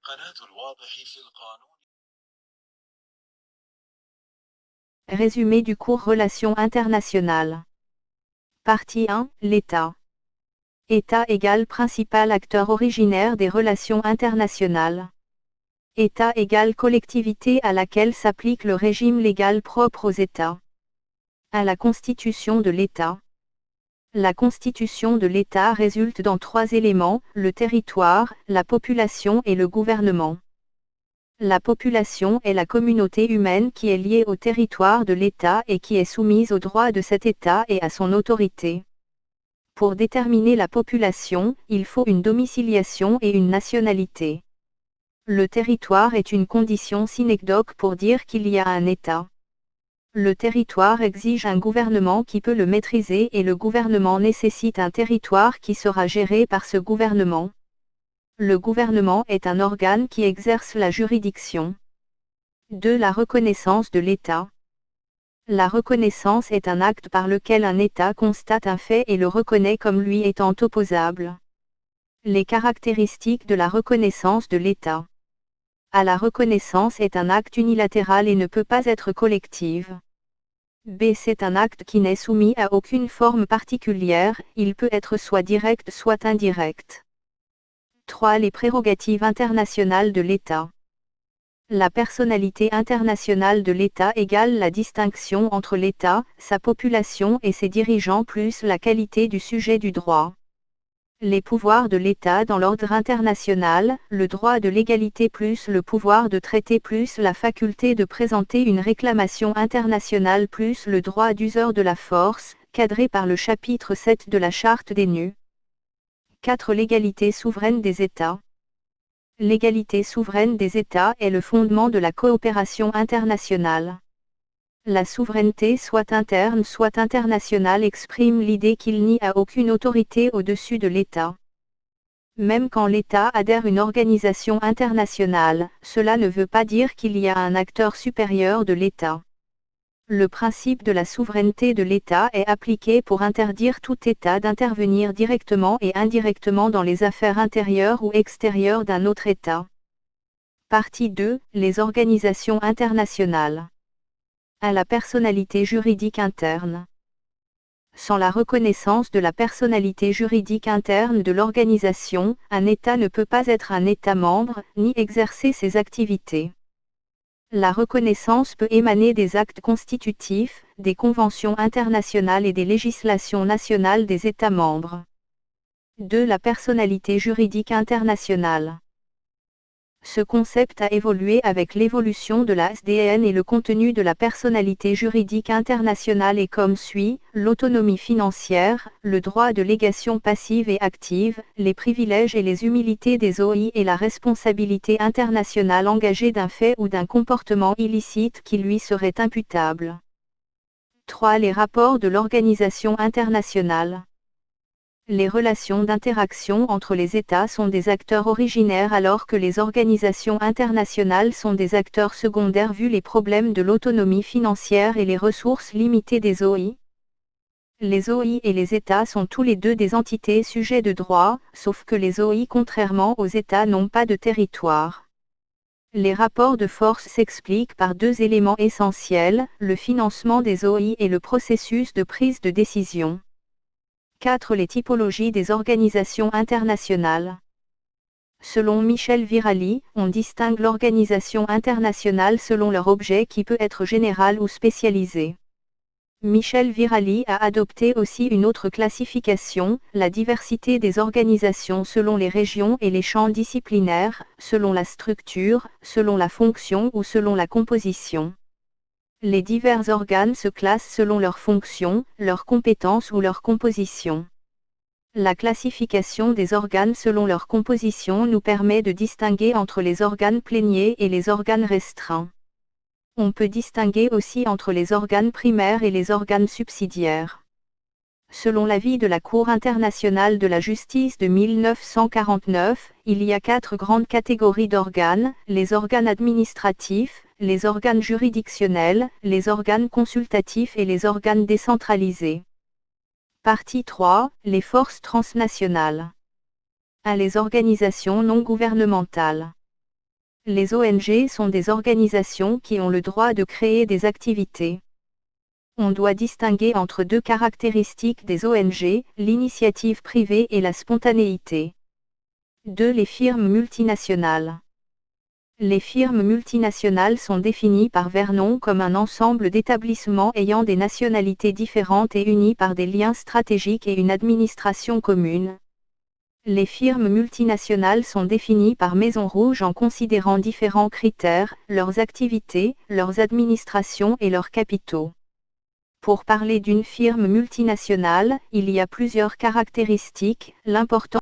قناة الواضح في القانون. Résumé du cours Relations internationales. Partie 1, l'État. État égale principal acteur originaire des relations internationales. État égale collectivité à laquelle s'applique le régime légal propre aux États. À la constitution de l'État. La constitution de l'État résulte dans 3 éléments, le territoire, la population et le gouvernement. La population est la communauté humaine qui est liée au territoire de l'État et qui est soumise aux droits de cet État et à son autorité. Pour déterminer la population, il faut une domiciliation et une nationalité. Le territoire est une condition sine qua non pour dire qu'il y a un État. Le territoire exige un gouvernement qui peut le maîtriser et le gouvernement nécessite un territoire qui sera géré par ce gouvernement. Le gouvernement est un organe qui exerce la juridiction. 2. La reconnaissance de l'État. La reconnaissance est un acte par lequel un État constate un fait et le reconnaît comme lui étant opposable. Les caractéristiques de la reconnaissance de l'État. A. La reconnaissance est un acte unilatéral et ne peut pas être collective. B. C'est un acte qui n'est soumis à aucune forme particulière, il peut être soit direct soit indirect. 3. Les prérogatives internationales de l'État. La personnalité internationale de l'État égale la distinction entre l'État, sa population et ses dirigeants plus la qualité du sujet du droit. Les pouvoirs de l'État dans l'ordre international, le droit de l'égalité plus le pouvoir de traiter plus la faculté de présenter une réclamation internationale plus le droit d'useur de la force, cadré par le chapitre 7 de la Charte des nus. 4. L'égalité souveraine des États. L'égalité souveraine des États est le fondement de la coopération internationale. La souveraineté soit interne soit internationale exprime l'idée qu'il n'y a aucune autorité au-dessus de l'État. Même quand l'État adhère à une organisation internationale, cela ne veut pas dire qu'il y a un acteur supérieur de l'État. Le principe de la souveraineté de l'État est appliqué pour interdire tout État d'intervenir directement et indirectement dans les affaires intérieures ou extérieures d'un autre État. Partie 2, les organisations internationales. À la personnalité juridique interne. Sans la reconnaissance de la personnalité juridique interne de l'organisation, un État ne peut pas être un État membre, ni exercer ses activités. La reconnaissance peut émaner des actes constitutifs, des conventions internationales et des législations nationales des États membres. 2. La personnalité juridique internationale. Ce concept a évolué avec l'évolution de la SDN et le contenu de la personnalité juridique internationale est comme suit, l'autonomie financière, le droit de légation passive et active, les privilèges et les humilités des OI et la responsabilité internationale engagée d'un fait ou d'un comportement illicite qui lui serait imputable. 3. Les rapports de l'organisation internationale. Les relations d'interaction entre les États sont des acteurs originaires alors que les organisations internationales sont des acteurs secondaires vu les problèmes de l'autonomie financière et les ressources limitées des OI. Les OI et les États sont tous les deux des entités sujets de droit, sauf que les OI contrairement aux États n'ont pas de territoire. Les rapports de force s'expliquent par 2 éléments essentiels, le financement des OI et le processus de prise de décision. 4. Les typologies des organisations internationales. Selon Michel Virali, on distingue l'organisation internationale selon leur objet qui peut être général ou spécialisé. Michel Virali a adopté aussi une autre classification, la diversité des organisations selon les régions et les champs disciplinaires, selon la structure, selon la fonction ou selon la composition. Les divers organes se classent selon leur fonction, leurs compétences ou leur composition. La classification des organes selon leur composition nous permet de distinguer entre les organes pléniers et les organes restreints. On peut distinguer aussi entre les organes primaires et les organes subsidiaires. Selon l'avis de la Cour internationale de la justice de 1949, il y a 4 grandes catégories d'organes, les organes administratifs, les organes juridictionnels, les organes consultatifs et les organes décentralisés. Partie 3, les forces transnationales. Les organisations non gouvernementales. Les ONG sont des organisations qui ont le droit de créer des activités. On doit distinguer entre deux caractéristiques des ONG, l'initiative privée et la spontanéité. 2. Les firmes multinationales. Les firmes multinationales sont définies par Vernon comme un ensemble d'établissements ayant des nationalités différentes et unis par des liens stratégiques et une administration commune. Les firmes multinationales sont définies par Maison Rouge en considérant différents critères, leurs activités, leurs administrations et leurs capitaux. Pour parler d'une firme multinationale, il y a plusieurs caractéristiques. L'important